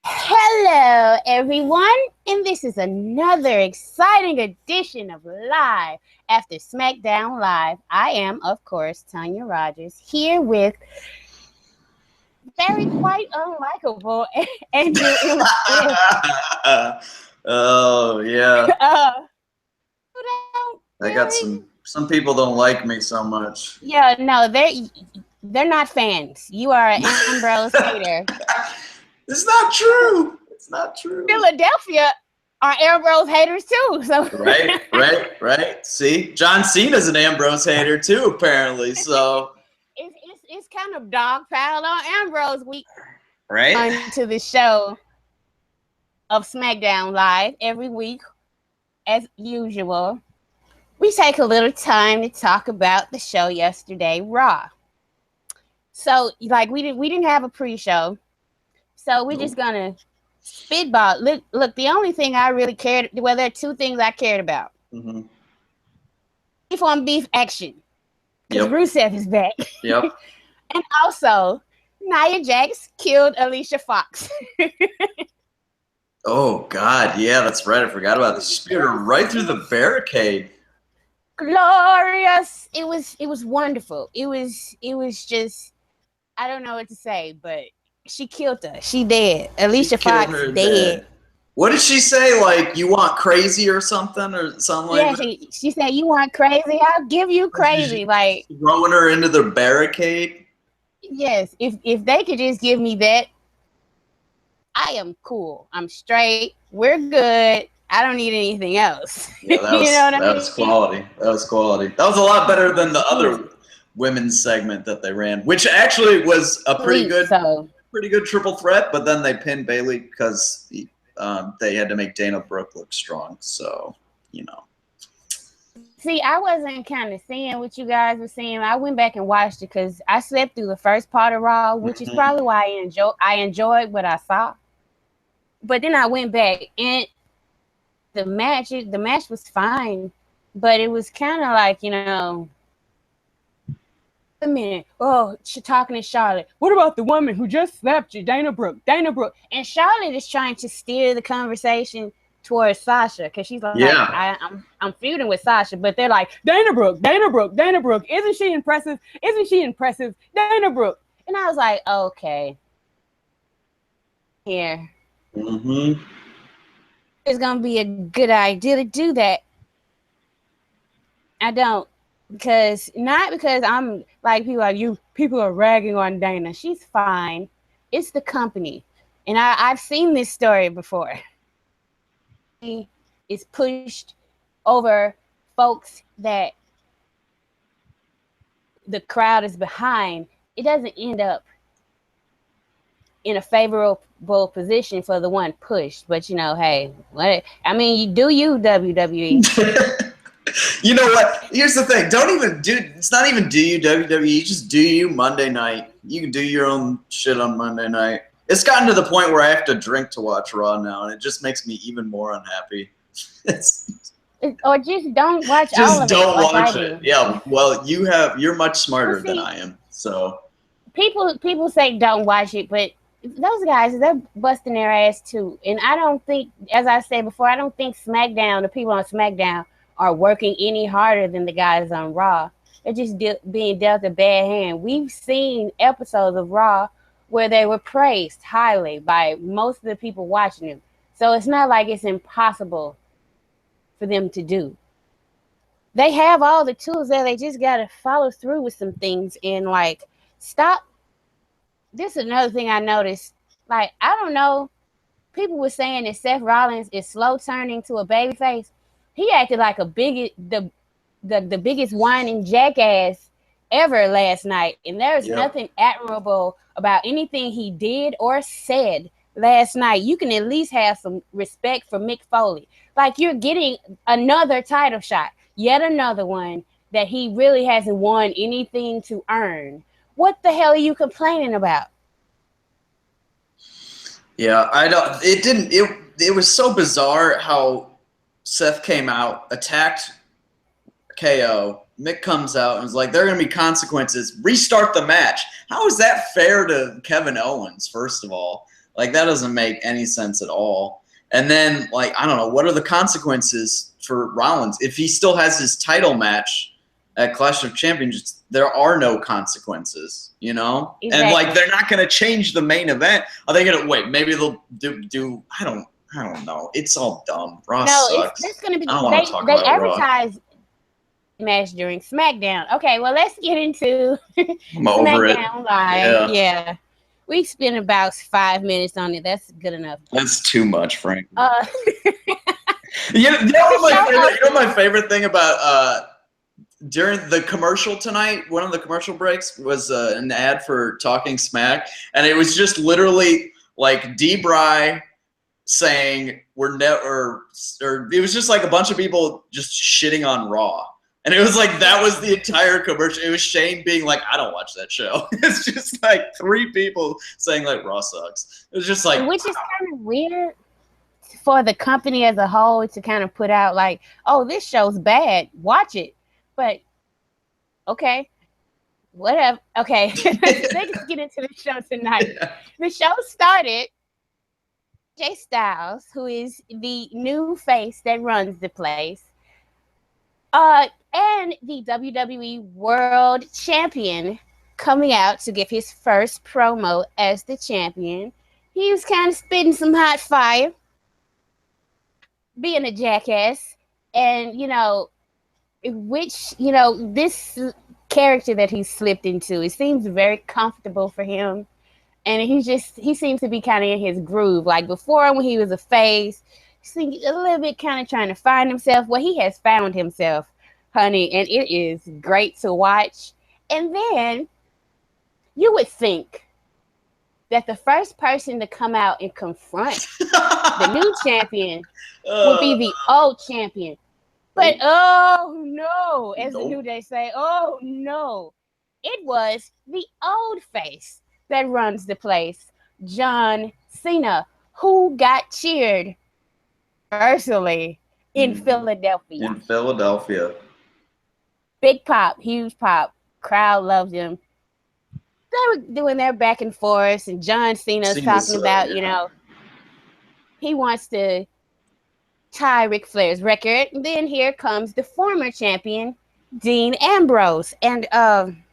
Hello, everyone, and this is another exciting edition of Live After SmackDown Live. I am, of course, Tonya Rodgers, here with very quite unlikable Andrew. Oh yeah. I got some people don't like me so much. Yeah, no, they're not fans. You are an Ambrose hater. It's not true. It's not true. Philadelphia are Ambrose haters too. So right. See, John Cena's an Ambrose hater too, apparently. So it's kind of dogpiled on Ambrose week. Right. Onto the show of SmackDown Live every week, as usual. We take a little time to talk about the show yesterday, Raw. So, like, we didn't have a pre-show, so we're just gonna spitball. Look, the only thing I really cared, well, there are two things I cared about. Beef on beef action, because Rusev is back. Yep. And also, Nia Jax killed Alicia Fox. Oh God, yeah, that's right. I forgot about this. She speared her right through the barricade. Glorious. It was wonderful. It was just, I don't know what to say, but she killed her. She dead. Alicia Fox dead. What did she say? Like, you want crazy or something like that? Yeah, she said, you want crazy? I'll give you crazy. Like throwing her into the barricade. Yes, if they could just give me that, I am cool. I'm straight. We're good. I don't need anything else. Yeah, that was quality. That was quality. That was a lot better than the other women's segment that they ran, which actually was a pretty good triple threat. But then they pinned Bayley because they had to make Dana Brooke look strong. So, you know. See, I wasn't kind of seeing what you guys were seeing. I went back and watched it because I slept through the first part of Raw, which is probably why I enjoyed what I saw. But then I went back and the match was fine, but it was kind of like, you know, a minute. Oh, she's talking to Charlotte. What about the woman who just slapped you, Dana Brooke? And Charlotte is trying to steer the conversation towards Sasha because she's like, I'm feuding with Sasha, but they're like, Dana Brooke. Isn't she impressive? Dana Brooke. And I was like, okay. Here. It's gonna be a good idea to do that. I don't, not because I'm like people are ragging on Dana. She's fine. It's the company. And I've seen this story before. He is pushed over folks that the crowd is behind. It doesn't end up in a favorable position for the one pushed, but you know, hey, what? I mean, you do you, WWE. You know what? Here's the thing. It's not even do you, WWE. Just do you Monday night. You can do your own shit on Monday night. It's gotten to the point where I have to drink to watch Raw now, and it just makes me even more unhappy. Or just don't watch all of it. Just don't watch it. Yeah, well, you're much smarter than I am. So people say don't watch it, but those guys, they're busting their ass too. And I don't think, as I said before, I don't think the people on SmackDown are working any harder than the guys on Raw. They're just being dealt a bad hand. We've seen episodes of Raw where they were praised highly by most of the people watching them. So it's not like it's impossible for them to do. They have all the tools there. They just got to follow through with some things and like stop. This is another thing I noticed. Like, I don't know. People were saying that Seth Rollins is slow turning to a babyface. He acted like the biggest whining jackass ever last night. And there's nothing admirable about anything he did or said last night. You can at least have some respect for Mick Foley. Like, you're getting another title shot, yet another one that he really hasn't won anything to earn. What the hell are you complaining about? Yeah, it was so bizarre how Seth came out, attacked KO, Mick comes out and is like, there are going to be consequences. Restart the match. How is that fair to Kevin Owens, first of all? Like, that doesn't make any sense at all. And then, like, I don't know, what are the consequences for Rollins? If he still has his title match at Clash of Champions, there are no consequences, you know? Exactly. And, like, they're not going to change the main event. Are they going to – wait, maybe they'll do I don't know. It's all dumb. Raw sucks. It's going to be – I don't want to talk about They advertise match during SmackDown. Okay, well, let's get into SmackDown Live. Yeah. We spent about 5 minutes on it. That's good enough. That's too much, Frank. You know my favorite thing about during the commercial tonight, one of the commercial breaks was an ad for Talking Smack, and it was just literally like D-Bry saying or it was just like a bunch of people just shitting on Raw. And it was like, that was the entire commercial. It was Shane being like, I don't watch that show. It's just like 3 people saying like Raw sucks. It was just like, which is kind of weird for the company as a whole to kind of put out like, oh, this show's bad, watch it. But okay, whatever. Okay, let's get into the show tonight. Yeah. The show started. Cagesiders, who is the new face that runs the place, and the WWE World Champion coming out to give his first promo as the champion. He was kind of spitting some hot fire, being a jackass, and this character that he slipped into, it seems very comfortable for him, and he seems to be kind of in his groove. Like before, when he was a face, he seemed a little bit kind of trying to find himself. Well, he has found himself, honey, and it is great to watch. And then you would think that the first person to come out and confront the new champion would be the old champion. But oh no, as the New Day say, oh no, it was the old face that runs the place, John Cena, who got cheered personally in Philadelphia. Big pop, huge pop. Crowd loved him. They were doing their back and forth, and John Cena's talking about, he wants to tie Ric Flair's record. And then here comes the former champion, Dean Ambrose. And then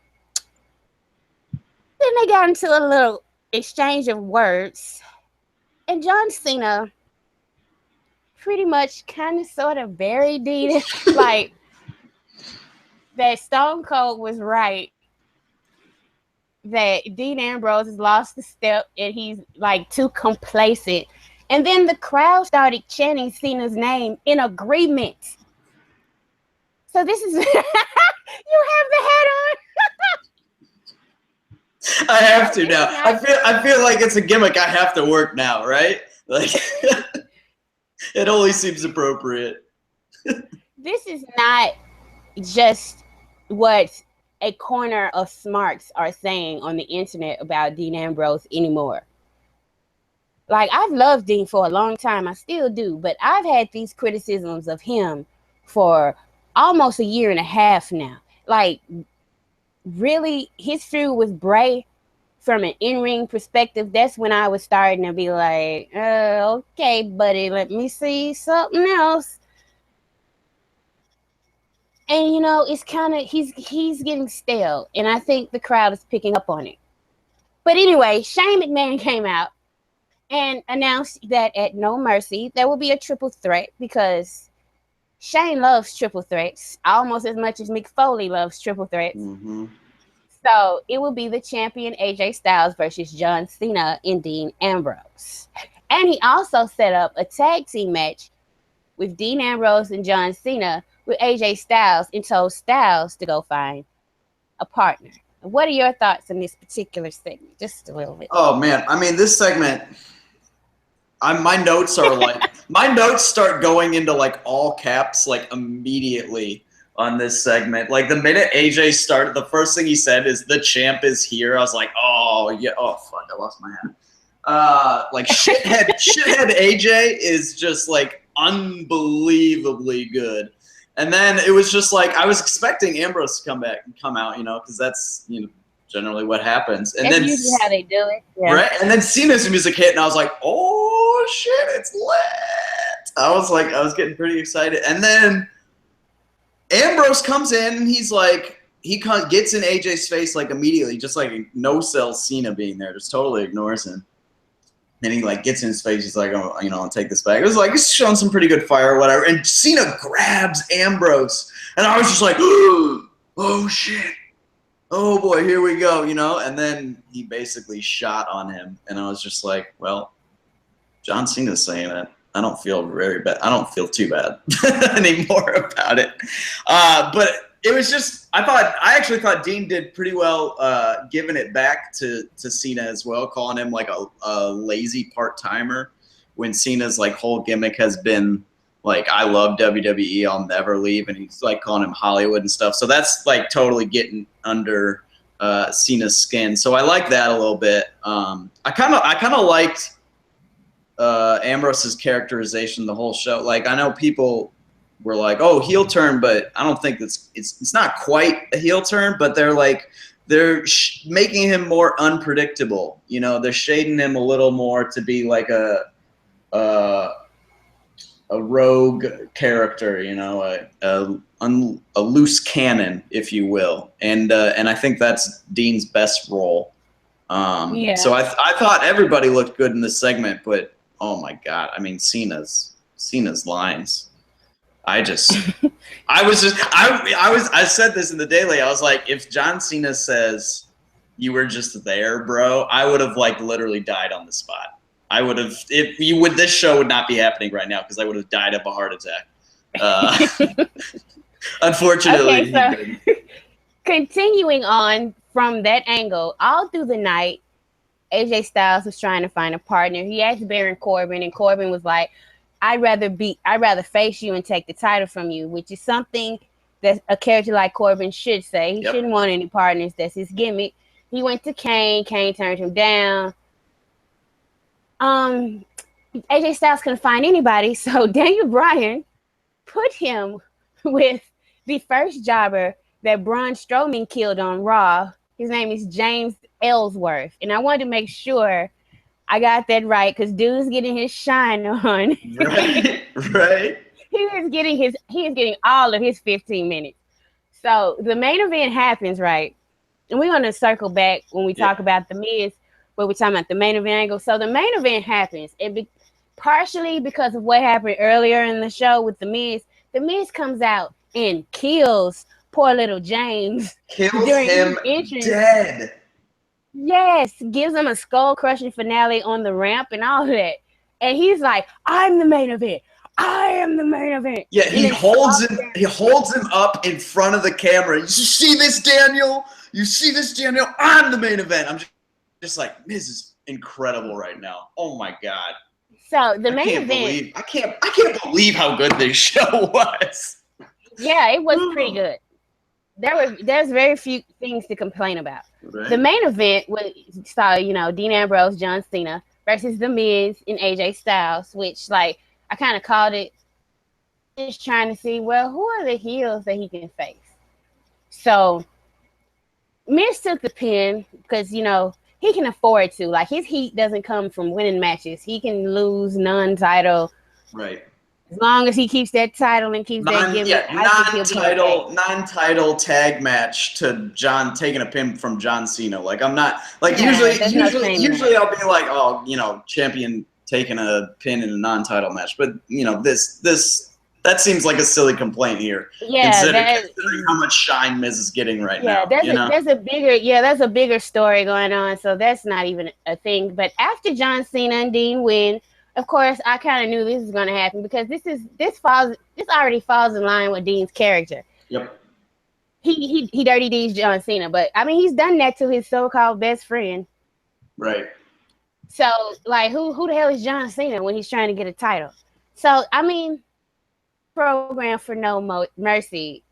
they got into a little exchange of words. And John Cena pretty much kind of sort of buried Dean. Like, that Stone Cold was right. That Dean Ambrose has lost the step and he's like too complacent. And then the crowd started chanting Cena's name in agreement. So this is you have the hat on. I have to now. I feel like it's a gimmick I have to work now, right? Like it only seems appropriate. This is not just what a corner of smarks are saying on the internet about Dean Ambrose anymore. Like, I've loved Dean for a long time. I still do. But I've had these criticisms of him for almost a year and a half now. Like, really, his feud with Bray, from an in-ring perspective, that's when I was starting to be like, okay, buddy, let me see something else. And, it's kind of, he's getting stale. And I think the crowd is picking up on it. But anyway, Shane McMahon came out and announced that at No Mercy, there will be a triple threat because Shane loves triple threats almost as much as Mick Foley loves triple threats. Mm-hmm. So it will be the champion AJ Styles versus John Cena and Dean Ambrose. And he also set up a tag team match with Dean Ambrose and John Cena with AJ Styles and told Styles to go find a partner. What are your thoughts on this particular segment? Just a little bit. Oh, man. I mean, this segment, my notes are like, my notes start going into like all caps like immediately on this segment. Like the minute AJ started, the first thing he said is the champ is here. I was like, oh, yeah. Oh, fuck. I lost my hat. Like shithead AJ is just like unbelievably good. And then it was just like I was expecting Ambrose to come out, because that's generally what happens. And that's then usually how they do it. Yeah. Right? And then Cena's music hit, and I was like, oh shit, it's lit. I was getting pretty excited. And then Ambrose comes in, and he's like, he gets in AJ's face like immediately, just like no-sells Cena being there, just totally ignores him. And he like gets in his face, he's like, oh, I'll take this back. It was like, it's showing some pretty good fire or whatever. And Cena grabs Ambrose, and I was just like, oh shit. Oh boy, here we go, and then he basically shot on him, and I was just like, well, John Cena's saying it. I don't feel very bad. I don't feel too bad anymore about it. But it was just, I actually thought Dean did pretty well giving it back to Cena as well, calling him like a lazy part-timer when Cena's like whole gimmick has been like, I love WWE, I'll never leave, and he's like calling him Hollywood and stuff. So that's like totally getting under Cena's skin. So I like that a little bit. I kind of liked Ambrose's characterization the whole show. Like, I know people were like, "Oh, heel turn," but I don't think it's not quite a heel turn. But they're like making him more unpredictable. They're shading him a little more to be like a rogue character, a loose cannon, if you will, and I think that's Dean's best role. So I thought everybody looked good in this segment, but oh my god, I mean Cena's lines. I said this in the Daily. I was like, if John Cena says you were just there, bro, I would have like literally died on the spot. I would have, this show would not be happening right now because I would have died of a heart attack. Unfortunately. Okay, so continuing on from that angle, all through the night, AJ Styles was trying to find a partner. He asked Baron Corbin, and Corbin was like, I'd rather face you and take the title from you, which is something that a character like Corbin should say. He shouldn't want any partners. That's his gimmick. He went to Kane. Kane turned him down. AJ Styles couldn't find anybody, so Daniel Bryan put him with the first jobber that Braun Strowman killed on Raw. His name is James Ellsworth, and I wanted to make sure I got that right because dude's getting his shine on. Right. He is getting all of his 15 minutes. So the main event happens, right? And we're gonna circle back when we talk about The Miz. But we're talking about the main event angle. So the main event happens, and partially because of what happened earlier in the show with The Miz. The Miz comes out and kills poor little James. Kills him dead. Yes, gives him a skull-crushing finale on the ramp and all of that. And he's like, I'm the main event. I am the main event. Yeah, he holds him up in front of the camera. You see this, Daniel? You see this, Daniel? I'm the main event. I'm just like, Miz is incredible right now. Oh my god. So the main event, I can't believe how good this show was. Yeah, it was pretty good. There's very few things to complain about. Right. The main event saw Dean Ambrose, John Cena versus The Miz and AJ Styles, which like I kind of called it, just trying to see, well, who are the heels that he can face. So Miz took the pin because he can afford to. Like, his heat doesn't come from winning matches. He can lose non-title. Right. As long as he keeps that title and keeps that gimmick. Yeah, non-title tag match to John taking a pin from John Cena. Like, I'm not like usually I'll be like, oh, champion taking a pin in a non-title match. But this that seems like a silly complaint here. Yeah, considering how much shine Miz is getting right now. There's a bigger story going on, so that's not even a thing. But after John Cena and Dean win, of course, I kind of knew this was going to happen because this already falls in line with Dean's character. Yep. He dirty D's John Cena, but I mean he's done that to his so-called best friend. Right. So like, who the hell is John Cena when he's trying to get a title? So I mean, program for No Mercy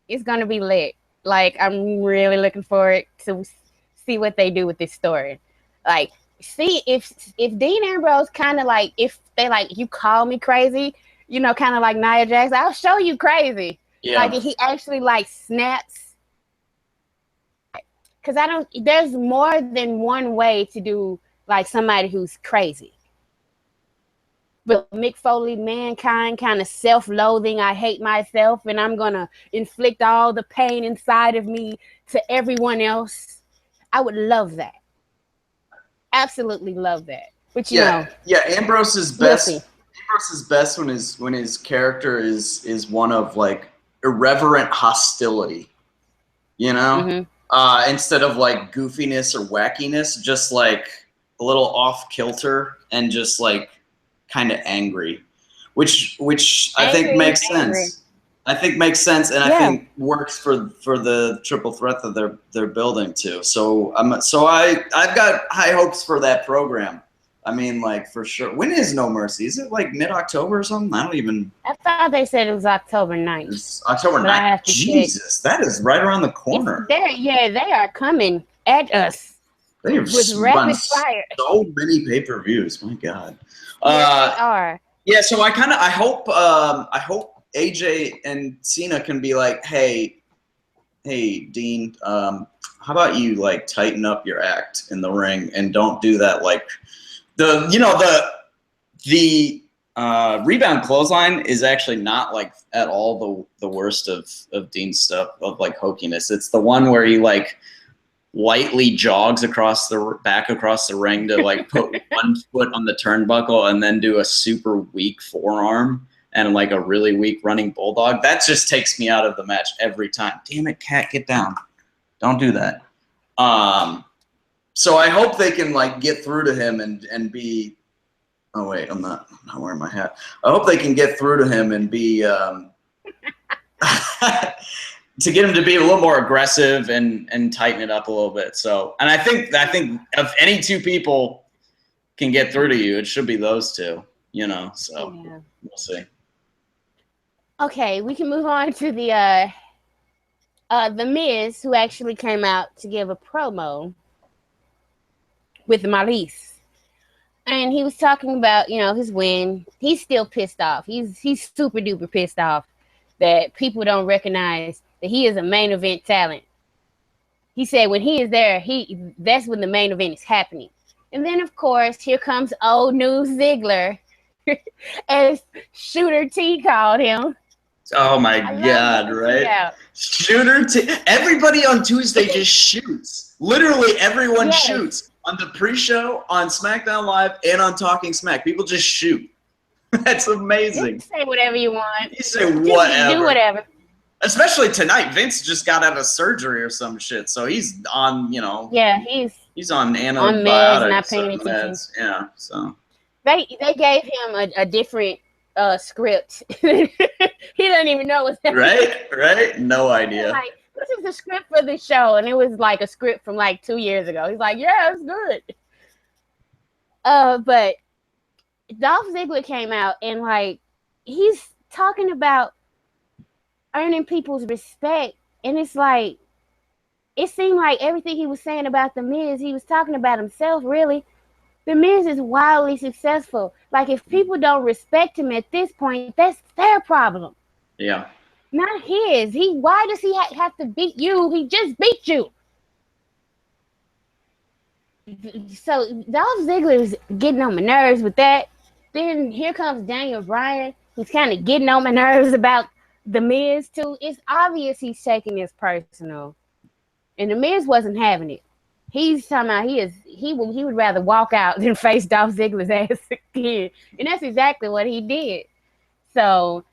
is going to be lit. Like, I'm really looking forward to see what they do with this story. Like, see if Dean Ambrose kind of like, if they like, you call me crazy, you know, kind of like Nia Jax. I'll show you crazy. Yeah. Like he actually like snaps. Because there's more than one way to do like somebody who's crazy. But Mick Foley, Mankind, kind of self-loathing. I hate myself, and I'm going to inflict all the pain inside of me to everyone else. I would love that. Absolutely love that. But you know. Yeah, Ambrose is best. Ambrose is best when his character is one of like irreverent hostility. You know? Instead of like goofiness or wackiness, just like a little off kilter and just like kind of angry, which I think makes sense. I think makes sense, and I think works for the triple threat that they're building to. So I've got high hopes for that program. I mean, like for sure. When is No Mercy? Is it like mid-October or something? I don't even. I thought they said it was October 9th. It's October 9th. Jesus, that is right around the corner. They are coming at us. They have with rapid fire. So many pay-per-views. My God. Yes, they are. Yeah, so I hope AJ and Cena can be like, hey, Dean, how about you like tighten up your act in the ring and don't do that like the rebound clothesline is actually not like at all the worst of Dean's stuff of like hokiness. It's the one where he like lightly jogs across the ring to like put one foot on the turnbuckle and then do a super weak forearm and like a really weak running bulldog. That just takes me out of the match every time. Damn it, Cat, get down. Don't do that. So I hope they can like get through to him and be. Oh wait, I'm not wearing my hat. I hope they can get through to him and be. To get him to be a little more aggressive and tighten it up a little bit. So, and I think if any two people can get through to you, it should be those two, you know, so we'll see. Okay. We can move on to the Miz, who actually came out to give a promo with Maurice. And he was talking about, you know, his win. He's still pissed off. He's super duper pissed off that people don't recognize that he is a main event talent. He said when he is there, that's when the main event is happening. And then, of course, here comes old news Ziggler, as Shooter T called him. Oh, my God, right? Shooter T. Everybody on Tuesday just shoots. Literally everyone shoots. On the pre-show, on SmackDown Live, and on Talking Smack. People just shoot. That's amazing. You say whatever you want. You say whatever. Do whatever. Especially tonight, Vince just got out of surgery or some shit, so he's on, you know. Yeah, he's on antibiotics. Not paying attention. Yeah, so they gave him a different script. He doesn't even know what's happening. Right. No idea. Like, this is the script for the show, and it was like a script from like 2 years ago. He's like, yeah, it's good. But Dolph Ziggler came out and like he's talking about earning people's respect, and it's like it seemed like everything he was saying about the Miz, he was talking about himself. Really, the Miz is wildly successful. Like if people don't respect him at this point, that's their problem. Yeah, not his. Why does he have to beat you? He just beat you. So Dolph Ziggler's getting on my nerves with that. Then here comes Daniel Bryan, who's kind of getting on my nerves about the Miz too. It's obvious he's taking this personal, and the Miz wasn't having it. He's talking about he would rather walk out than face Dolph Ziggler's ass again, and that's exactly what he did. So,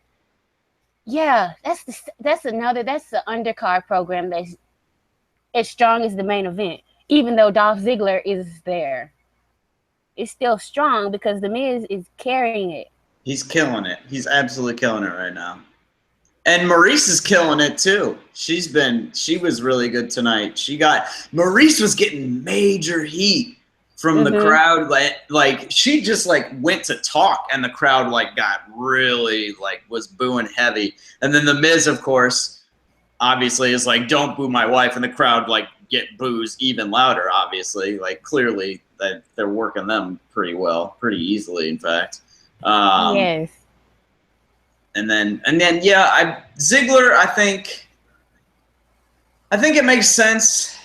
yeah, that's the undercard program that's as strong as the main event. Even though Dolph Ziggler is there, it's still strong because the Miz is carrying it. He's killing it. He's absolutely killing it right now. And Maurice is killing it too. She was really good tonight. Maurice was getting major heat from the crowd. Like she just like went to talk and the crowd like got really like was booing heavy. And then the Miz, of course, obviously is like, don't boo my wife. And the crowd like get boos even louder, obviously. Like clearly they're working them pretty well, pretty easily, in fact. Yes. And then yeah, Ziggler, I think it makes sense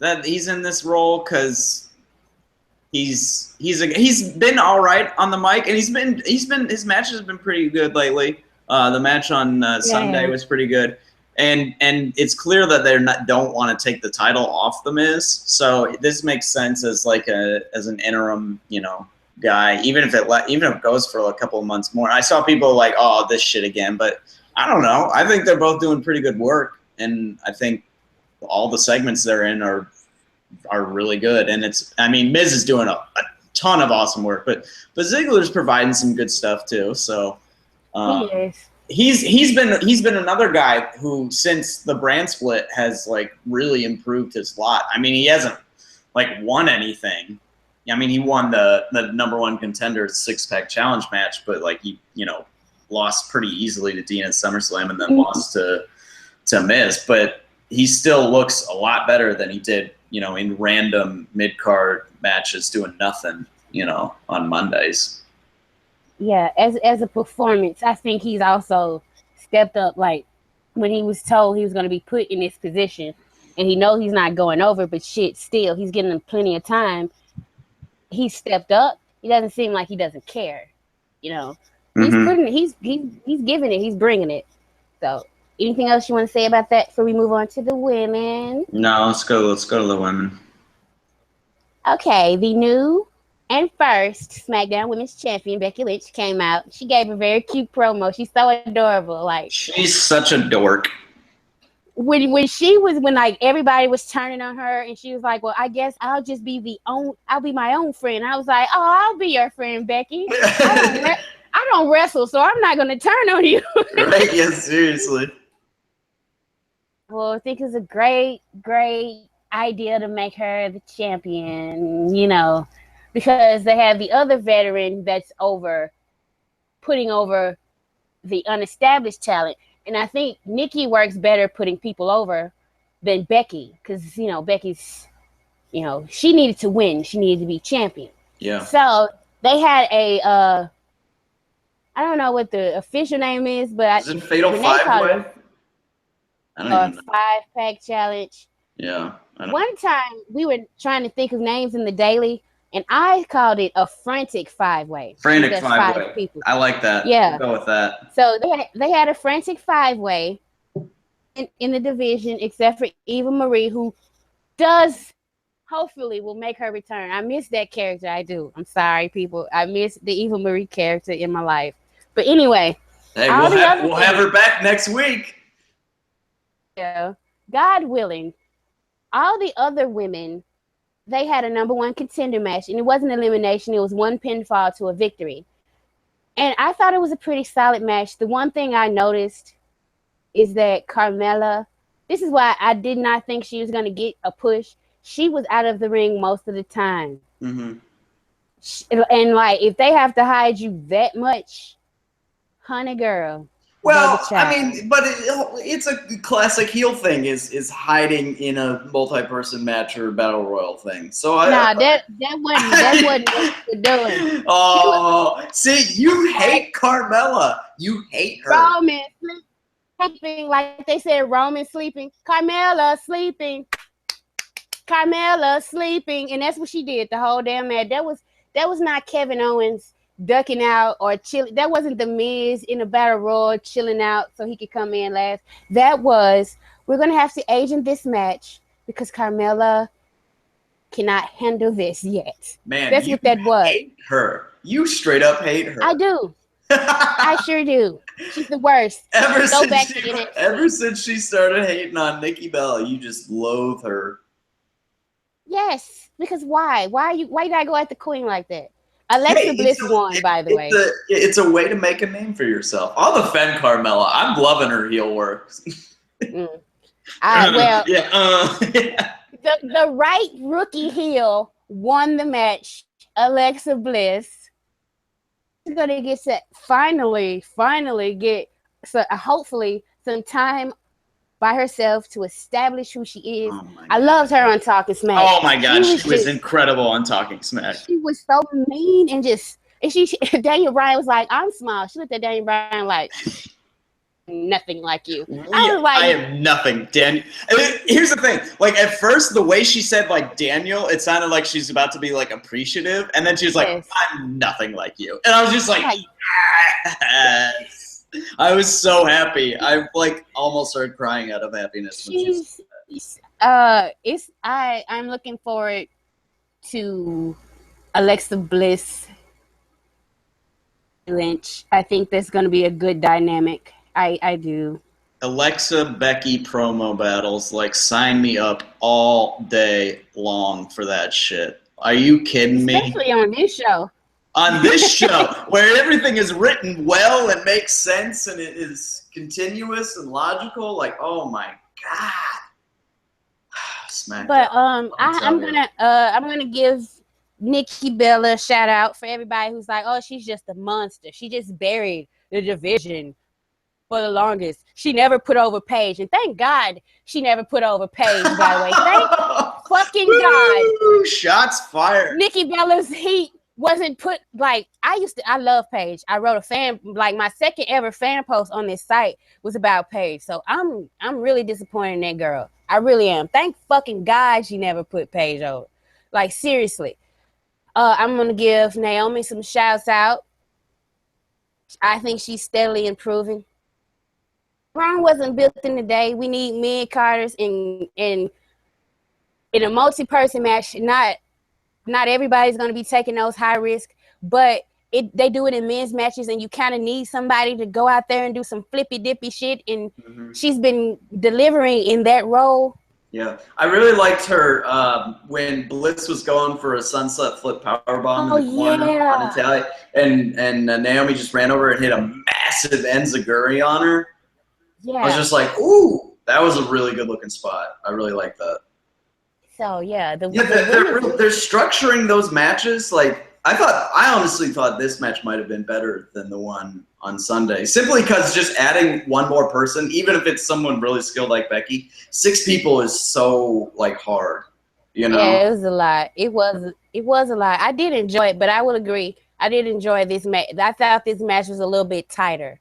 that he's in this role because he's been all right on the mic, and his matches have been pretty good lately. The match on Sunday was pretty good, and it's clear that they don't want to take the title off the Miz. So this makes sense as like as an interim, guy, even if it goes for a couple of months more. I saw people like, oh, this shit again, but I don't know. I think they're both doing pretty good work, and I think all the segments they're in are really good. And Miz is doing a ton of awesome work, but Ziggler's providing some good stuff too. So he is. He's been another guy who, since the brand split, has like really improved his lot. He hasn't like won anything. He won the number one contender 6-pack challenge match, but like he lost pretty easily to Dean at SummerSlam and then lost to Miz. But he still looks a lot better than he did, in random mid-card matches doing nothing, on Mondays. Yeah, as a performance, I think he's also stepped up. Like when he was told he was going to be put in this position, and he knows he's not going over, but shit, still he's getting plenty of time. He stepped up. He doesn't seem like he doesn't care. He's putting. He's giving it. He's bringing it. So, anything else you want to say about that before we move on to the women? No, let's go to the women. Okay, the new and first SmackDown Women's Champion Becky Lynch came out. She gave a very cute promo. She's so adorable. Like, she's such a dork. When like everybody was turning on her, and she was like, well, I guess I'll be my own friend. I was like, oh, I'll be your friend, Becky. I don't wrestle, so I'm not going to turn on you. Right? Yeah, seriously. Well, I think it's a great idea to make her the champion, because they have the other veteran that's putting over the unestablished talent. And I think Nikki works better putting people over than Becky, because, Becky's, she needed to win. She needed to be champion. Yeah. So they had I don't know what the official name is, but is it Fatal 5-Way? I don't even know. 5-pack challenge. Yeah. One time we were trying to think of names in the daily, and I called it a frantic 5-way. Frantic 5-way. I like that. Yeah. We'll go with that. So they had a frantic 5-way in the division, except for Eva Marie, who hopefully will make her return. I miss that character. I do. I'm sorry, people. I miss the Eva Marie character in my life. But anyway. Hey, we'll have her back next week. Yeah. God willing. All the other women, they had a number one contender match, and it wasn't elimination. It was one pinfall to a victory. And I thought it was a pretty solid match. The one thing I noticed is that Carmella, this is why I did not think she was going to get a push. She was out of the ring most of the time. Mm-hmm. And like, if they have to hide you that much, honey girl. Well, but it's a classic heel thing is hiding in a multi-person match or a battle royal thing. So that wasn't what you're doing. Oh, see, you hate Carmella. You hate her. Roman sleeping, like they said, Roman sleeping. Carmella sleeping. Carmella sleeping, and that's what she did the whole damn match. That was not Kevin Owens ducking out or chilling. That wasn't the Miz in a battle royal chilling out so he could come in last. That was, we're gonna have to agent this match because Carmella cannot handle this yet. Man, that's what that was. Hate her. You straight up hate her. I do. I sure do. She's the worst. Ever since she started hating on Nikki Bella, you just loathe her. Yes, because why? Why did I go at the queen like that? Alexa Bliss won, by the way. It's a way to make a name for yourself. I'll defend Carmella. I'm loving her heel work. The right rookie heel won the match. Alexa Bliss is gonna get finally get hopefully some time by herself to establish who she is. I loved her on Talking Smack. Oh my gosh, she was incredible on Talking Smack. She was so mean and Daniel Bryan was like, I'm small. She looked at Daniel Bryan like, nothing like you. I am nothing, Daniel. Here's the thing. Like, at first, the way she said, like, Daniel, it sounded like she's about to be, like, appreciative. And then she was like, yes. I'm nothing like you. And I was just like, yes. I was so happy. I, like, almost started crying out of happiness. I'm looking forward to Alexa Bliss Lynch. I think there's going to be a good dynamic. I do. Alexa Becky promo battles, like, sign me up all day long for that shit. Are you kidding me? Especially on this show. On this show, where everything is written well and makes sense and it is continuous and logical, like, oh my God. SmackDown. But I'm gonna give Nikki Bella a shout out for everybody who's like, oh, she's just a monster. She just buried the division for the longest. She never put over Paige, and thank God she never put over Paige. By the way, thank fucking God. Shots fired. Nikki Bella's heat wasn't put like I love Paige. I wrote my second ever fan post on this site was about Paige. So I'm really disappointed in that girl. I really am. Thank fucking God she never put Paige over. Like, seriously. I'm gonna give Naomi some shouts out. I think she's steadily improving. Braun wasn't built in the day. We need mid-carders in a multi-person match. Not everybody's going to be taking those high risk, but they do it in men's matches, and you kind of need somebody to go out there and do some flippy-dippy shit, and she's been delivering in that role. Yeah, I really liked her when Bliss was going for a sunset flip powerbomb in the corner on Natalia, and Naomi just ran over and hit a massive Enziguri on her. Yeah. I was just like, ooh, that was a really good-looking spot. I really like that. So, yeah. They're structuring those matches. Like, I honestly thought this match might have been better than the one on Sunday. Simply because just adding one more person, even if it's someone really skilled like Becky, 6 people is so, like, hard. You know? Yeah, it was a lot. It was a lot. I did enjoy it, but I will agree. I did enjoy this match. I thought this match was a little bit tighter.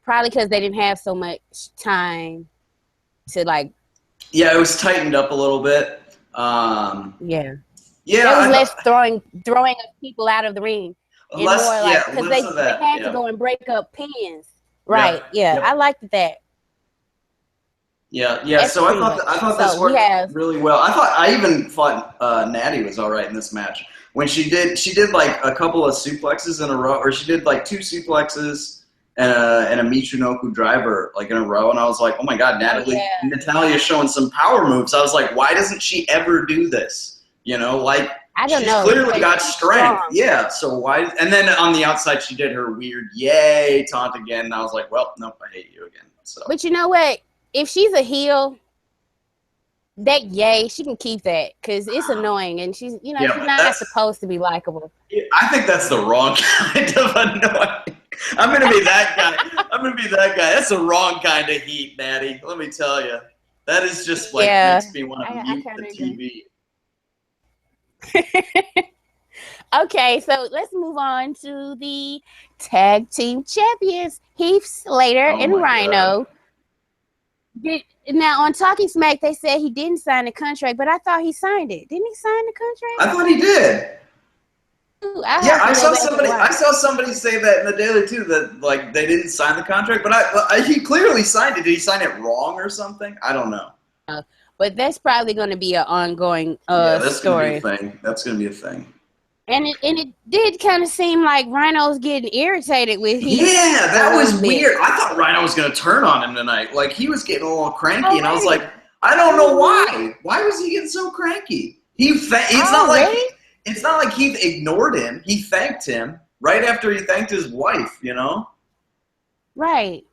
Probably because they didn't have so much time to, like... Yeah, it was tightened up a little bit. Yeah. Yeah. There was less throwing of people out of the ring. Less, more like, because they had to go and break up pins. Right, yeah. I liked that. Yeah. That's so I thought this worked really well. I even thought Natty was all right in this match. When she did like a couple of suplexes in a row, or she did like 2 suplexes and a Michinoku driver like in a row, and I was like, oh my God, Natalia's showing some power moves. I was like, why doesn't she ever do this? You know, like, I don't know. Clearly got strength. Yeah, so why? And then on the outside, she did her weird yay taunt again, and I was like, well, nope, I hate you again. So. But you know what? If she's a heel, that yay, she can keep that because it's annoying, and she's not supposed to be likable. I think that's the wrong kind of annoying. I'm gonna be that guy. That's the wrong kind of heat, Natty. Let me tell you, that is just like makes me want to mute the TV. Okay, so let's move on to the tag team champions, Heath Slater and Rhino. Now on Talking Smack, they said he didn't sign the contract, but I thought he signed it. Didn't he sign the contract? I thought he did. I saw somebody say that in the Daily too, that like they didn't sign the contract, but he clearly signed it. Did he sign it wrong or something? I don't know. But that's probably going to be an ongoing story. That's going to be a thing. And it did kind of seem like Rhino's getting irritated with him. Yeah, that was weird. I thought Rhino was going to turn on him tonight. Like, he was getting a little cranky, and I was like, I don't know why. Why was he getting so cranky? It's not like Heath ignored him. He thanked him right after he thanked his wife, you know? Right.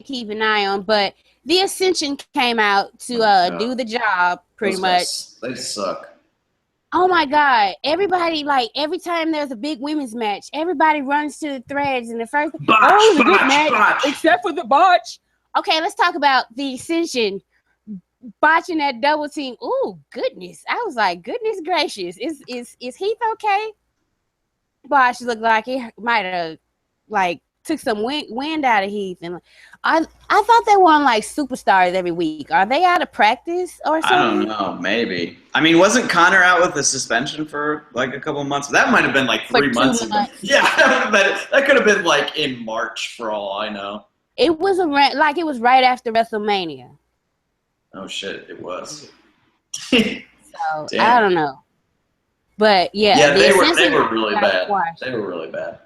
Keep an eye on. But the Ascension came out to do the job, pretty much. They suck. Oh, my God. Everybody, like, every time there's a big women's match, everybody runs to the threads. And the first it was a good match, except for the botch. Okay, let's talk about the Ascension botching that double team. Ooh, goodness. I was like, goodness gracious. Is Heath okay? Botch looked like he might have, like, took some wind out of Heath. And I thought they were on like Superstars every week. Are they out of practice or something? I don't know. Maybe. I mean, wasn't Connor out with a suspension for like a couple months? That might have been like 3 months ago. Yeah, that could have been like in March for all I know. It was it was right after WrestleMania. Oh shit! It was. So I don't know. But yeah, they were really bad. They were really bad.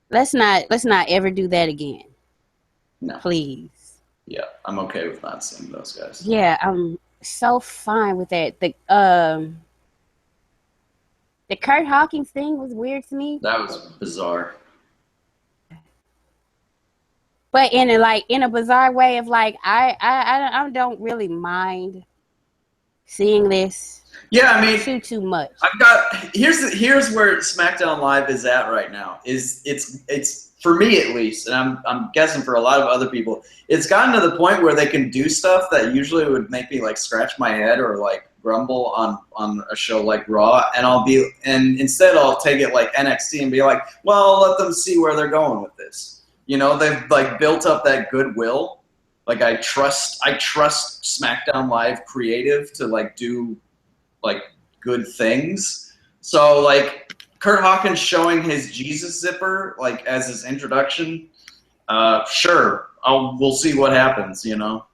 Let's not ever do that again. No, please. Yeah, I'm okay with not seeing those guys. Yeah, I'm so fine with that. The Kurt Hawkins thing was weird to me. That was bizarre. But in a bizarre way of like I don't really mind seeing this. Yeah, I mean, too much. Here's where SmackDown Live is at right now. It's for me at least, and I'm guessing for a lot of other people, it's gotten to the point where they can do stuff that usually would make me like scratch my head or like grumble on a show like Raw, and instead I'll take it like NXT and be like, well, let them see where they're going with this. You know, they've like built up that goodwill. Like I trust SmackDown Live creative to like do like good things. So like Kurt Hawkins showing his Jesus zipper like as his introduction, sure, we'll see what happens, you know.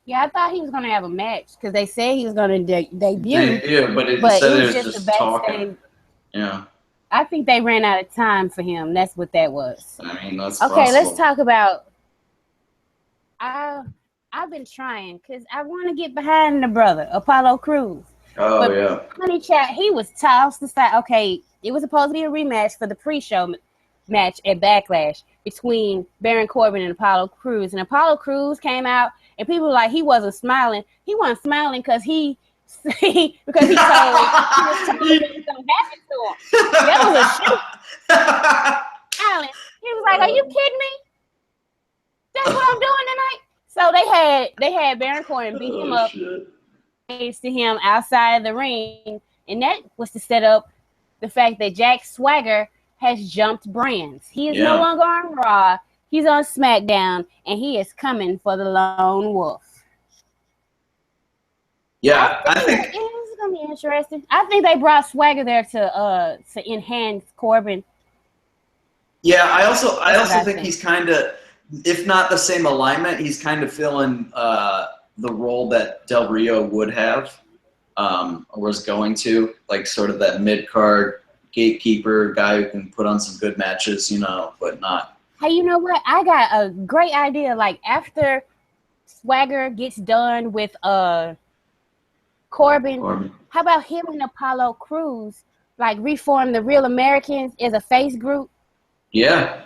Yeah, I thought he was gonna have a match because they said he was gonna debut. Yeah, but it was just talking. Yeah. I think they ran out of time for him. That's what that was. I mean, that's okay. Possible. Let's talk about. I've been trying because I want to get behind the brother Apollo Crews. Oh but yeah. Honey Chat, he was tossed aside. Okay, it was supposed to be a rematch for the pre-show match at Backlash between Baron Corbin and Apollo Crews, and Apollo Crews came out, and people were like he wasn't smiling. He wasn't smiling because he told it was going to happen to him. That was a shoot. Alan, he was like, "Are you kidding me? That's what I'm doing tonight." So they had Baron Corbin beat him up, to him outside the ring, and that was to set up the fact that Jack Swagger has jumped brands. He is no longer on Raw. He's on SmackDown, and he is coming for the Lone Wolf. Yeah, I think it's gonna be interesting. I think they brought Swagger there to enhance Corbin. Yeah, I also think he's kind of, if not the same alignment, he's kind of filling the role that Del Rio would have, or was going to, like sort of that mid-card gatekeeper guy who can put on some good matches, you know, but not. Hey, you know what? I got a great idea. Like after Swagger gets done with Corbin, how about him and Apollo Crews like reform the Real Americans as a face group? Yeah.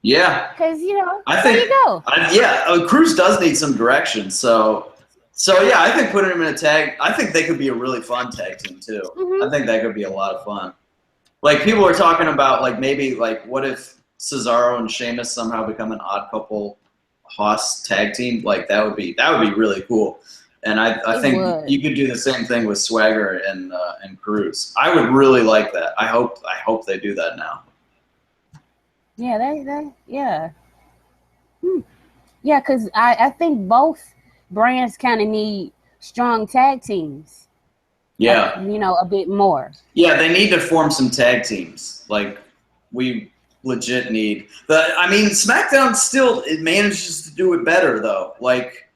Yeah. Because, you know, there you go. Crews does need some direction. So yeah, I think putting him in a tag, I think they could be a really fun tag team too. Mm-hmm. I think that could be a lot of fun. Like people are talking about like maybe like what if Cesaro and Sheamus somehow become an odd couple Haas tag team? Like that would be really cool. And I think you could do the same thing with Swagger and Crews. I would really like that. I hope they do that now. Yeah, yeah. Yeah, because I think both brands kind of need strong tag teams. Yeah. You know, a bit more. Yeah, they need to form some tag teams. Like, we legit need. SmackDown still, it manages to do it better, though. Like,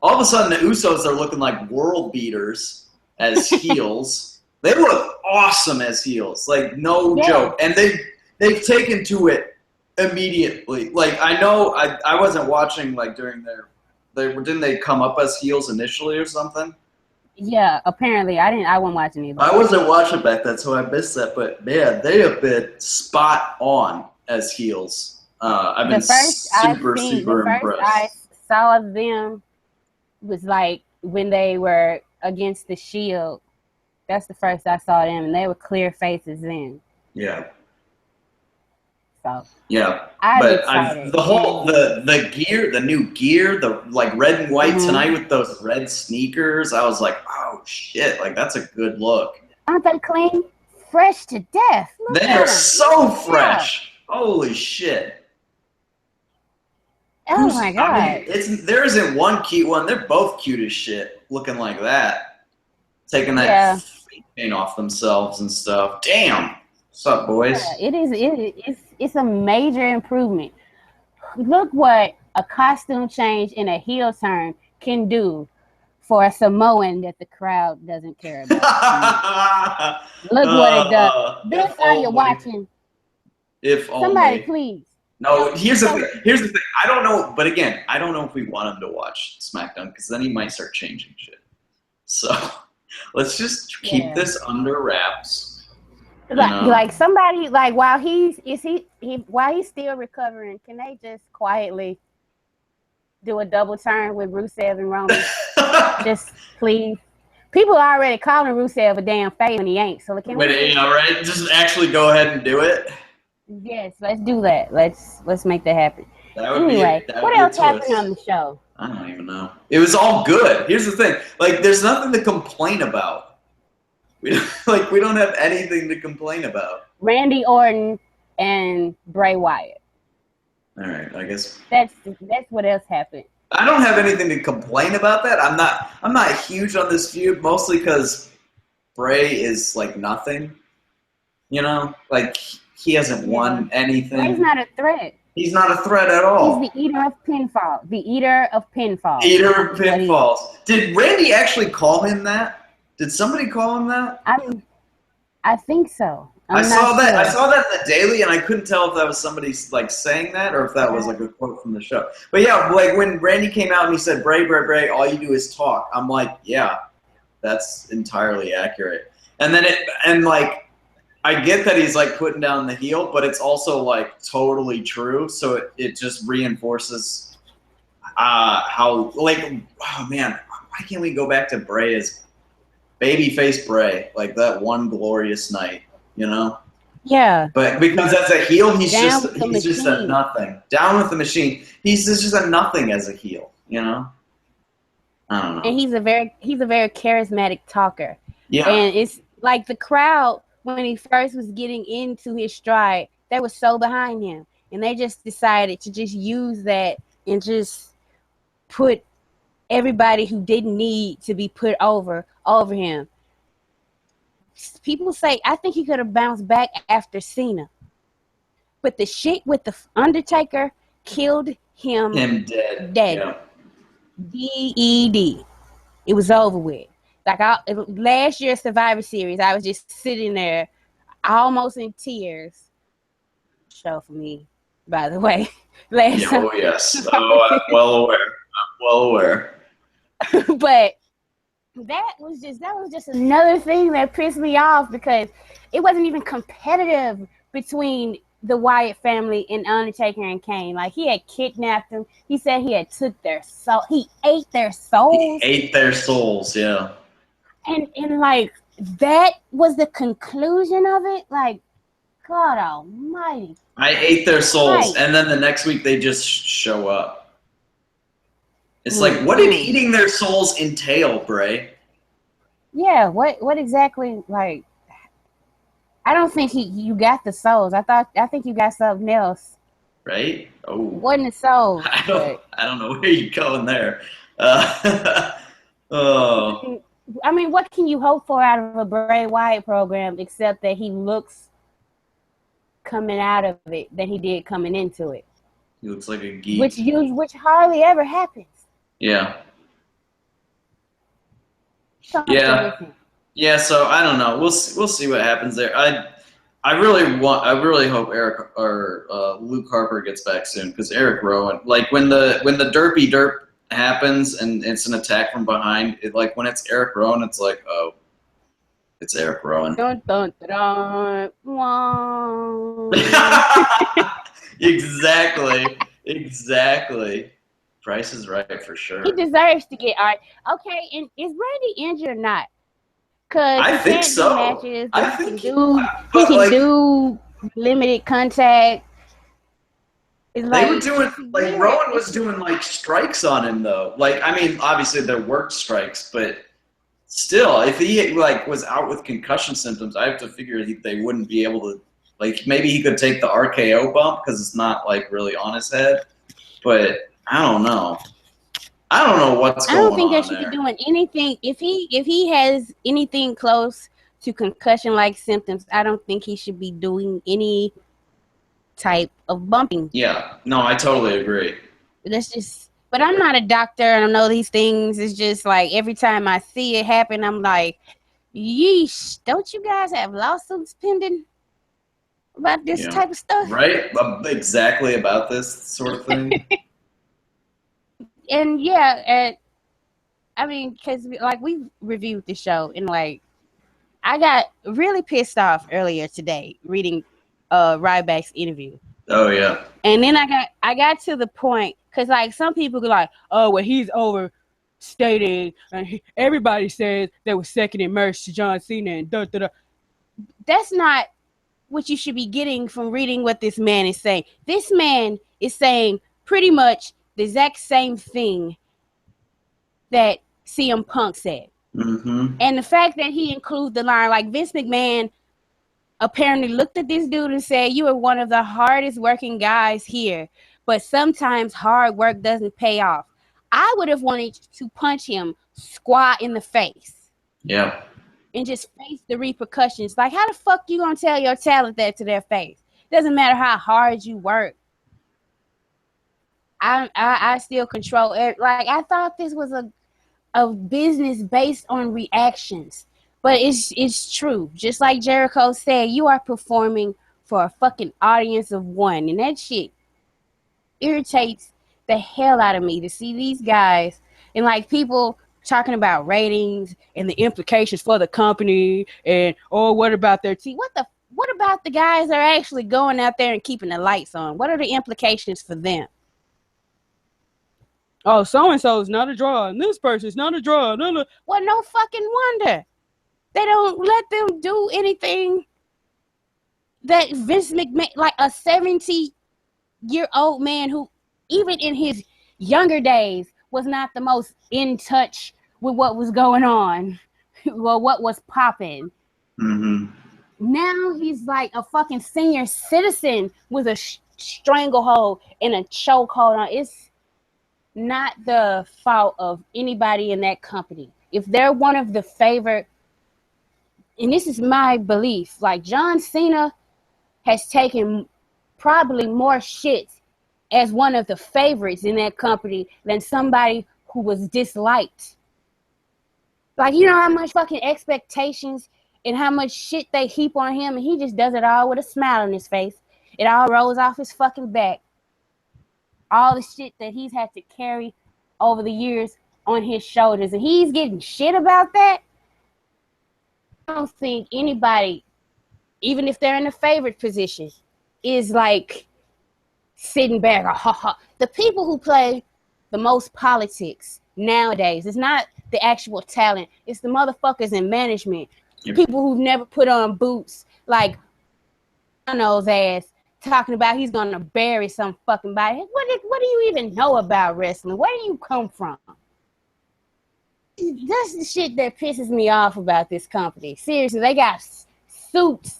all of a sudden, the Usos are looking like world beaters as heels. They look awesome as heels. Like, no joke. And they've taken to it immediately. Like, I know I wasn't watching, like, during didn't they come up as heels initially or something? Yeah, apparently. I wasn't watching either. I wasn't watching back then, so I missed that. But, man, they have been spot on as heels. I've been super impressed. I saw them was, like, when they were against the Shield. That's the first I saw them, and they were clear faces then. Yeah. So yeah, but the gear, the new gear, the like red and white tonight with those red sneakers. I was like, oh shit, like that's a good look. Aren't they clean? Fresh to death. They are so fresh. Holy shit. Oh my God. I mean, there isn't one cute one. They're both cute as shit looking like that. Taking that face paint off themselves and stuff. Damn. What's up, boys? Yeah, it's a major improvement. Look what a costume change and a heel turn can do for a Samoan that the crowd doesn't care about. Look what it does. This are you watching? If only. Somebody, please. No, here's the thing. I don't know, but again, I don't know if we want him to watch SmackDown because then he might start changing shit. So let's just keep this under wraps. Like somebody, like while he's still recovering, can they just quietly do a double turn with Rusev and Roman? Just please. People are already calling Rusev a damn fake when he ain't. So can we? Right? Just actually go ahead and do it. Yes, let's do that. Let's make that happen. Anyway, what else happened on the show? I don't even know. It was all good. Here's the thing. Like, there's nothing to complain about. We don't have anything to complain about. Randy Orton and Bray Wyatt. All right, I guess that's what else happened. I don't have anything to complain about that. I'm not huge on this feud, mostly because Bray is like nothing. You know, like he hasn't won anything. Bray's not a threat. He's not a threat at all. He's the eater of pinfall. The eater of pinfall. Eater of pinfalls. Did Randy actually call him that? Did somebody call him that? I think so. I saw that in the Daily, and I couldn't tell if that was somebody like saying that or if that was like a quote from the show. But yeah, like when Randy came out and he said, "Bray, Bray, Bray, all you do is talk." I'm like, yeah, that's entirely accurate. And then I get that he's like putting down the heel, but it's also like totally true. So it just reinforces how oh man, why can't we go back to Bray as babyface Bray, like that one glorious night, you know? Yeah. But because as a heel, he's just a nothing. Down with the machine. He's just a nothing as a heel, you know? I don't know. And he's a very charismatic talker. Yeah. And it's like the crowd, when he first was getting into his stride, they were so behind him. And they just decided to just use that and just put everybody who didn't need to be put over him. People say, I think he could have bounced back after Cena. But the shit with the Undertaker killed him dead. Yeah. D-E-D. It was over with. Like last year's Survivor Series, I was just sitting there almost in tears. Show for me, by the way. Oh, yes. Oh, I'm well aware. But that was just another thing that pissed me off because it wasn't even competitive between the Wyatt family and Undertaker and Kane. Like, he had kidnapped them. He said he had took their soul. He ate their souls. He ate their souls, yeah. And like, that was the conclusion of it? Like, God almighty. I ate their souls, and then the next week they just show up. It's like, what did eating their souls entail, Bray? Yeah, what exactly, like, I don't think you got the souls. I think you got something else. Right? Oh. Wasn't the souls. I don't know where you're going there. Oh. I mean, what can you hope for out of a Bray Wyatt program except that he looks coming out of it than he did coming into it? He looks like a geek. Which hardly ever happens. Yeah. Yeah, so I don't know. We'll see what happens there. I really hope Eric or Luke Harper gets back soon because Eric Rowan, like when the derpy derp happens and it's an attack from behind, when it's Eric Rowan, it's like, oh, it's Eric Rowan. Dun, dun, dun, dun. Exactly. Price is right for sure. He deserves to get okay. And is Randy injured or not? Because I think so. Matches, he can do limited contact. They were doing Rowan was doing like strikes on him though. Like, I mean, obviously there worked strikes, but still, if he was out with concussion symptoms, I have to figure they wouldn't be able to Like maybe he could take the RKO bump because it's not like really on his head, but I don't know. I don't know what's going on. I don't think they should be doing anything. If he has anything close to concussion-like symptoms, I don't think he should be doing any type of bumping. Yeah, no, I totally agree. That's just. But I'm not a doctor. I don't know these things. It's just like every time I see it happen, I'm like, yeesh, don't you guys have lawsuits pending about this type of stuff? Right? Exactly about this sort of thing. And yeah, I mean, because like we reviewed the show and like I got really pissed off earlier today reading Ryback's interview. Oh yeah. And then I got to the point because like some people go like, oh well, he's overstated and everybody says they were second in merch to John Cena and da da da. That's not what you should be getting from reading what this man is saying. This man is saying pretty much the exact same thing that CM Punk said. Mm-hmm. And the fact that he includes the line, like Vince McMahon apparently looked at this dude and said, you are one of the hardest working guys here, but sometimes hard work doesn't pay off. I would have wanted to punch him squat in the face. Yeah. And just face the repercussions. Like, how the fuck you gonna tell your talent that to their face? Doesn't matter how hard you work. I still control it. Like, I thought this was a business based on reactions. But it's true. Just like Jericho said, you are performing for a fucking audience of one. And that shit irritates the hell out of me to see these guys and like people talking about ratings and the implications for the company and what about their team? What about the guys that are actually going out there and keeping the lights on? What are the implications for them? Oh, so-and-so is not a draw, and this person's not a draw. No. Well, no fucking wonder. They don't let them do anything that Vince McMahon, like a 70-year-old man who, even in his younger days, was not the most in touch with what was going on or what was popping. Mm-hmm. Now he's like a fucking senior citizen with a stranglehold and a chokehold on. It's not the fault of anybody in that company. If they're one of the favored, and this is my belief, like John Cena has taken probably more shit as one of the favorites in that company than somebody who was disliked. Like, you know how much fucking expectations and how much shit they heap on him, and he just does it all with a smile on his face. It all rolls off his fucking back. All the shit that he's had to carry over the years on his shoulders, and he's getting shit about that. I don't think anybody, even if they're in a favorite position, is like sitting back. The people who play the most politics nowadays, it's not the actual talent. It's the motherfuckers in management. Yep. People who've never put on boots, like Bono's ass, talking about he's gonna bury some fucking body. What do you even know about wrestling? Where do you come from? That's the shit that pisses me off about this company. Seriously, they got suits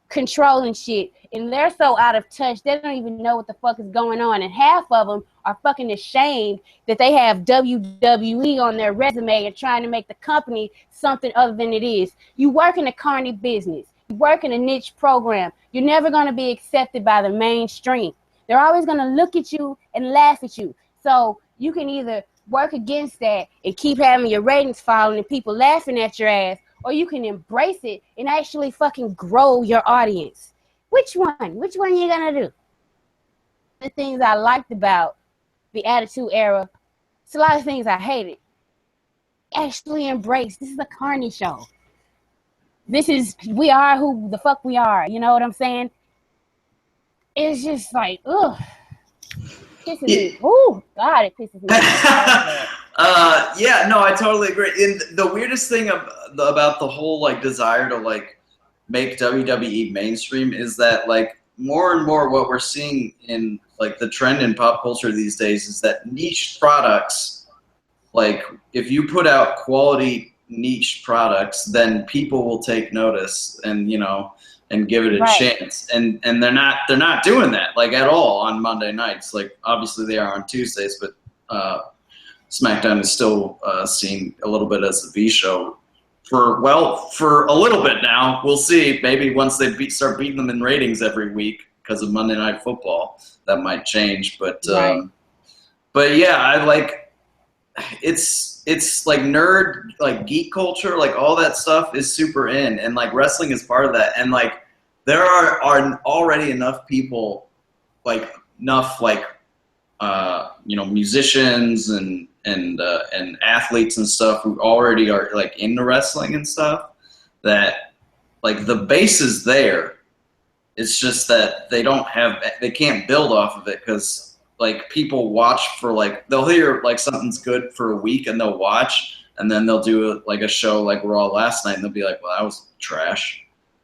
controlling shit, and they're so out of touch, they don't even know what the fuck is going on. And half of them are fucking ashamed that they have WWE on their resume and trying to make the company something other than it is. You work in a carny business. You work in a niche program. You're never going to be accepted by the mainstream. They're always going to look at you and laugh at you. So you can either work against that and keep having your ratings falling and people laughing at your ass, or you can embrace it and actually fucking grow your audience. Which one? Which one are you going to do? The things I liked about the Attitude Era, it's a lot of things I hated. Actually embrace. This is a carny show. We are who the fuck we are. You know what I'm saying? It's just like, ugh. Pisses me. Oh, God, it pisses me off. Yeah, no, I totally agree. And the weirdest thing about the whole, like, desire to, like, make WWE mainstream is that, like, more and more what we're seeing in, like, the trend in pop culture these days is that niche products, like, if you put out quality niche products, then people will take notice. And, you know, and give it a chance. And they're not doing that like at all on Monday nights. Like obviously they are on Tuesdays, but SmackDown is still seen a little bit as the B show for a little bit now. We'll see. Maybe once they start beating them in ratings every week because of Monday Night Football, that might change. But yeah, I like it's like nerd, like geek culture, like all that stuff is super in, and like wrestling is part of that. And like there are already enough people, like enough like musicians and athletes and stuff who already are like into wrestling and stuff, that like the base is there. It's just that they can't build off of it because like people watch for like, they'll hear like something's good for a week and they'll watch, and then they'll do like a show like Raw last night and they'll be like, well, that was trash.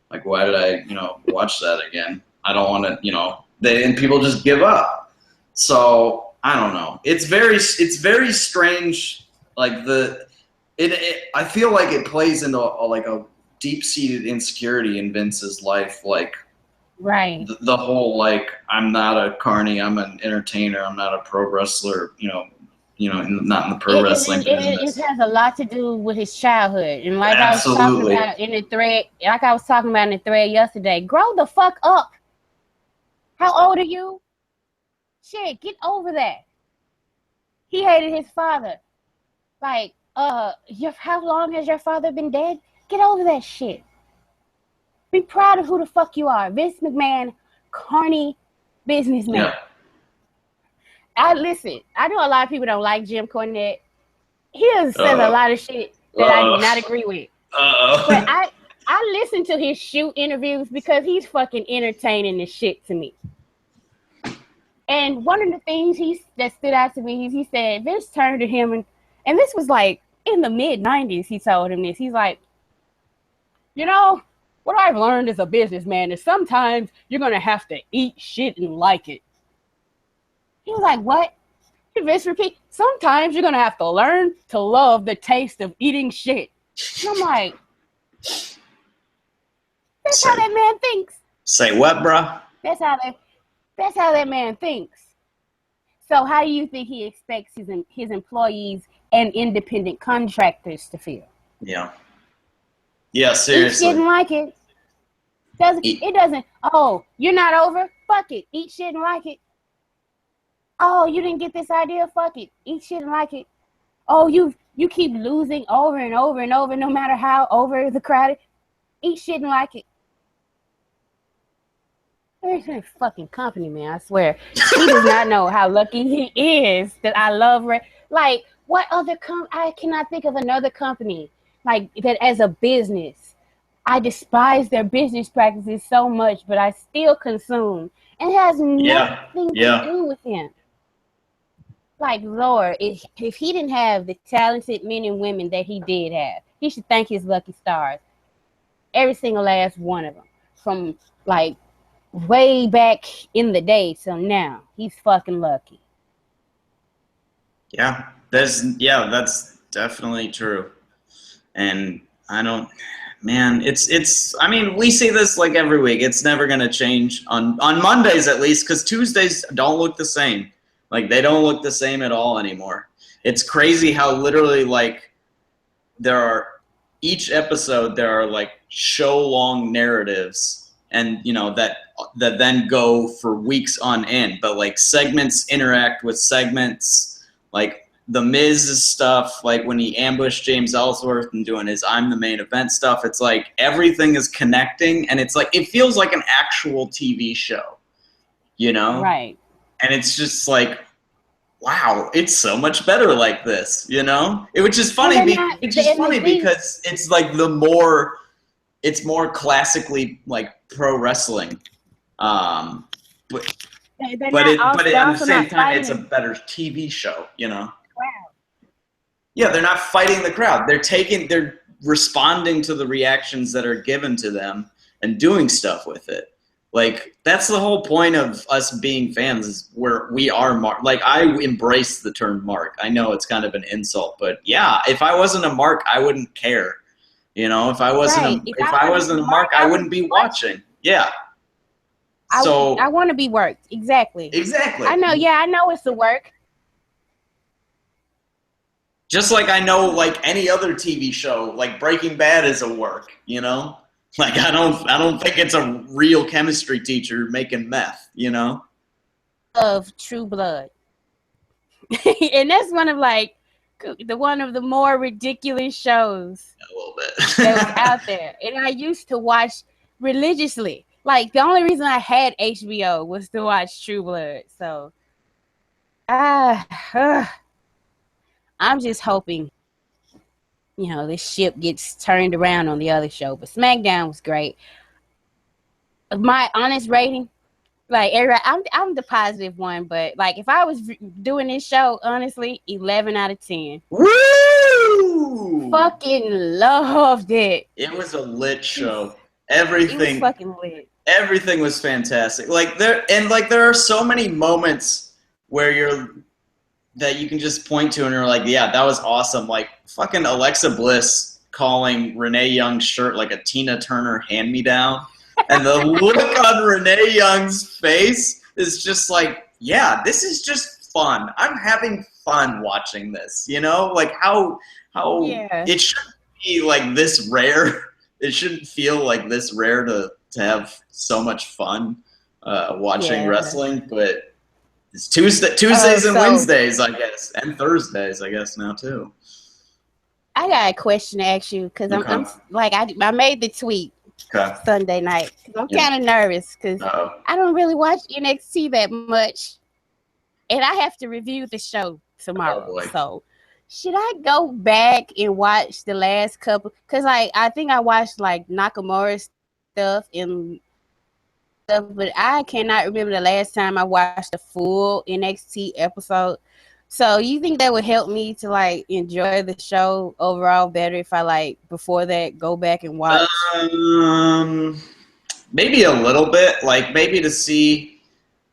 Like, why did I, watch that again? I don't want to, and people just give up. So I don't know. It's very strange. Like I feel like it plays into a deep-seated insecurity in Vince's life. Like, right. The whole like, I'm not a carny, I'm an entertainer, I'm not a pro wrestler. Not in the pro wrestling business. It has a lot to do with his childhood, and like I was talking about in the thread yesterday. Grow the fuck up. How old are you? Shit, get over that. He hated his father. Like, how long has your father been dead? Get over that shit. Be proud of who the fuck you are. Vince McMahon, carny businessman. Yeah. I know a lot of people don't like Jim Cornette. He says a lot of shit that I do not agree with. But I listen to his shoot interviews because he's fucking entertaining the shit to me. And one of the things that stood out to me is he said, Vince turned to him, and this was like in the mid-90s, he told him this. He's like, what I've learned as a businessman is sometimes you're going to have to eat shit and like it. He was like, what? Vince repeat, sometimes you're going to have to learn to love the taste of eating shit. And I'm like, that's how that man thinks. Say what, bro? That's how that man thinks. So how do you think he expects his employees and independent contractors to feel? Yeah. Yeah, seriously. Eat shit and like it. It doesn't. Oh, you're not over? Fuck it. Eat shit and like it. Oh, you didn't get this idea? Fuck it. Eat shit and like it. Oh, you keep losing over and over and over, no matter how over the crowd. Eat shit and like it. There's a fucking company, man. I swear. He does not know how lucky he is that I love. Like, what other I cannot think of another company like that as a business. I despise their business practices so much, but I still consume. And it has nothing to do with him. Like, Lord, if he didn't have the talented men and women that he did have, he should thank his lucky stars. Every single last one of them. From, like, way back in the day till now. He's fucking lucky. Yeah, that's definitely true. And I mean, we see this like every week. It's never going to change on Mondays at least, because Tuesdays don't look the same. Like, they don't look the same at all anymore. It's crazy how literally like each episode there are like show-long narratives, and that then go for weeks on end. But like segments interact with segments, like the Miz's stuff, like when he ambushed James Ellsworth and doing his I'm the main event stuff, it's like everything is connecting, and it's like it feels like an actual TV show, Right. And it's just like, wow, it's so much better like this, Which is funny. Because it's like it's more classically like pro wrestling, but at the same time, it's a better TV show, Wow. Yeah, they're not fighting the crowd. They're responding to the reactions that are given to them and doing stuff with it. Like, that's the whole point of us being fans, is where we are mark. Like, I embrace the term mark. I know it's kind of an insult, but yeah, if I wasn't a mark, I wouldn't care. If I wasn't a mark, I wouldn't be watching. Yeah. I want to be worked. Exactly. I know. Yeah, I know it's the work. Just like I know, like any other TV show, like Breaking Bad is a work, you know? Like I don't think it's a real chemistry teacher making meth, you know? Of True Blood. And that's one of the more ridiculous shows a little bit that was out there. And I used to watch religiously. Like the only reason I had HBO was to watch True Blood. So I'm just hoping, this ship gets turned around on the other show. But SmackDown was great. My honest rating, like I'm the positive one, but like if I was doing this show, honestly, 11 out of 10. Woo! Fucking loved it. It was a lit show. Everything. It was fucking lit. Everything was fantastic. There are so many moments where that you can just point to and you're like, yeah, that was awesome. Like fucking Alexa Bliss calling Renee Young's shirt like a Tina Turner hand-me-down. And the look on Renee Young's face is just like, yeah, this is just fun. I'm having fun watching this, Like how it shouldn't be like this rare. It shouldn't feel like this rare to have so much fun watching wrestling, but it's Tuesdays and Wednesdays, I guess, and Thursdays, I guess now too. I got a question to ask you because I'm like I made the tweet Sunday night because I'm kind of nervous because I don't really watch NXT that much, and I have to review the show tomorrow. So should I go back and watch the last couple? Because I think I watched like Nakamura's stuff and stuff, but I cannot remember the last time I watched a full NXT episode. So you think that would help me to like enjoy the show overall better if I like before that go back and watch? Maybe a little bit, like maybe to see.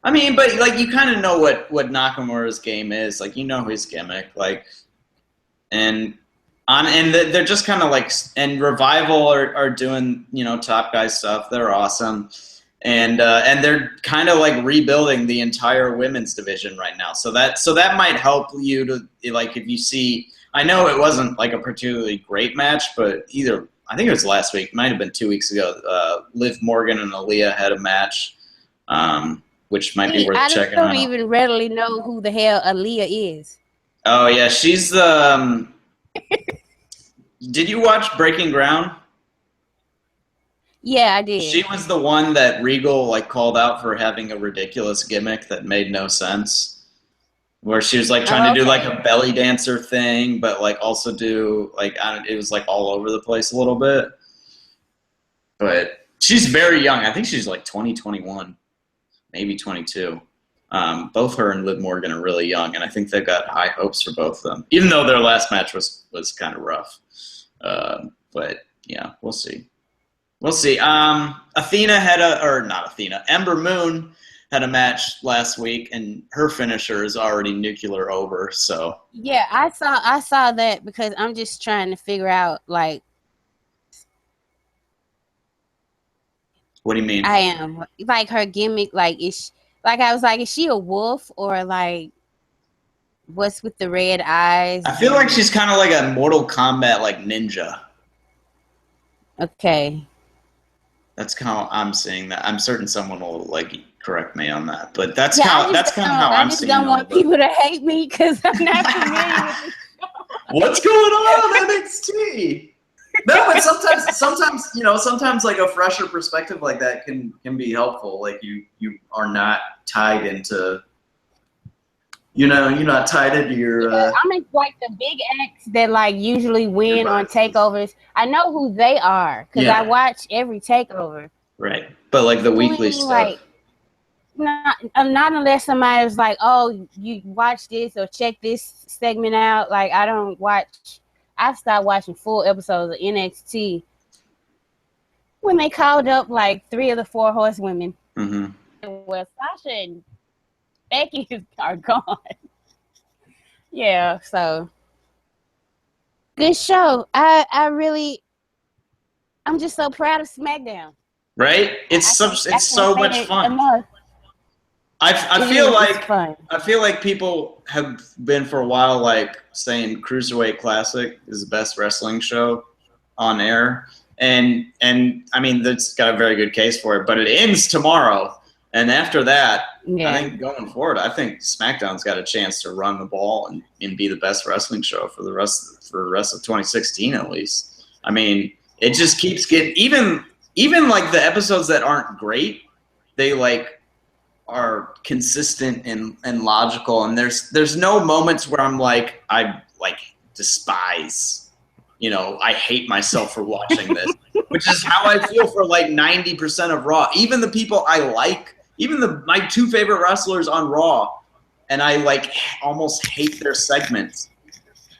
I mean, but like you kind of know what Nakamura's game is, like his gimmick, like, and they're just kind of like, and Revival are doing top guy stuff. They're awesome. And they're kind of like rebuilding the entire women's division right now. So that might help you to like if you see. I know it wasn't like a particularly great match, but I think it was last week, might have been 2 weeks ago. Liv Morgan and Aaliyah had a match, which might be worth checking out. I don't even readily know who the hell Aaliyah is. Oh yeah, she's the. Did you watch Breaking Ground? Yeah, I did. She was the one that Regal like called out for having a ridiculous gimmick that made no sense. Where she was like trying to do like a belly dancer thing, but like also do like it was like all over the place a little bit. But she's very young. I think she's like 20, 21, maybe 22. Both her and Liv Morgan are really young, and I think they've got high hopes for both of them. Even though their last match was kind of rough. But yeah, we'll see. We'll see. Ember Moon had a match last week, and her finisher is already nuclear over. So yeah, I saw that because I'm just trying to figure out like. What do you mean? I am like her gimmick. Like I was like, is she a wolf or like what's with the red eyes? I feel like she's kind of like a Mortal Kombat like ninja. Okay. That's how I'm seeing that. I'm certain someone will like correct me on that, but that's kind of how I'm seeing it. I just don't want people to hate me because I'm not familiar with the show. What's going on NXT? No, but sometimes like a fresher perspective like that can be helpful. Like you are not tied into. You're not tied into your. I'm in like the big acts that like usually win on takeovers. I know who they are because I watch every takeover. Right, but like the weekly stuff. Like, not unless somebody was like, "Oh, you watch this or check this segment out." Like I don't watch. I stopped watching full episodes of NXT when they called up like 3 of the 4 horsewomen. Mm-hmm. Well, Sasha and Becky are gone. Yeah, so good show. I'm just so proud of SmackDown. right? It's so much fun. I feel like people have been for a while like saying Cruiserweight Classic is the best wrestling show on air, and I mean that's got a very good case for it. But it ends tomorrow, and after that, I think going forward, I think SmackDown's got a chance to run the ball and be the best wrestling show for the rest of 2016 at least. I mean, it just keeps getting even like the episodes that aren't great, they like are consistent and logical, and there's no moments where I'm like I like despise, I hate myself for watching this, which is how I feel for like 90% of Raw. Even the people I like, even my two favorite wrestlers on Raw, and I like almost hate their segments.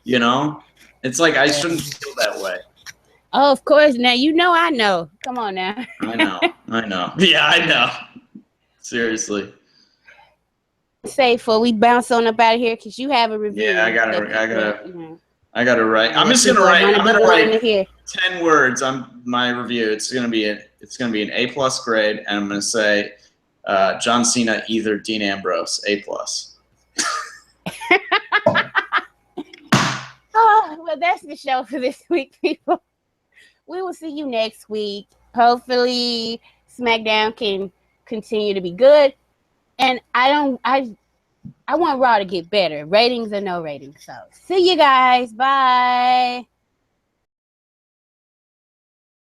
It's like I shouldn't feel that way. Oh, of course. Now I know. Come on now. I know. Yeah, I know. Seriously. Say before we bounce on up out of here, because you have a review. Yeah, I gotta write. I'm gonna write 10 words on my review. It's gonna be an A+ grade, and I'm gonna say John Cena, either Dean Ambrose, A+. Oh, well, that's the show for this week, people. We will see you next week. Hopefully, SmackDown can continue to be good. And I want Raw to get better. Ratings or no ratings. So, see you guys. Bye.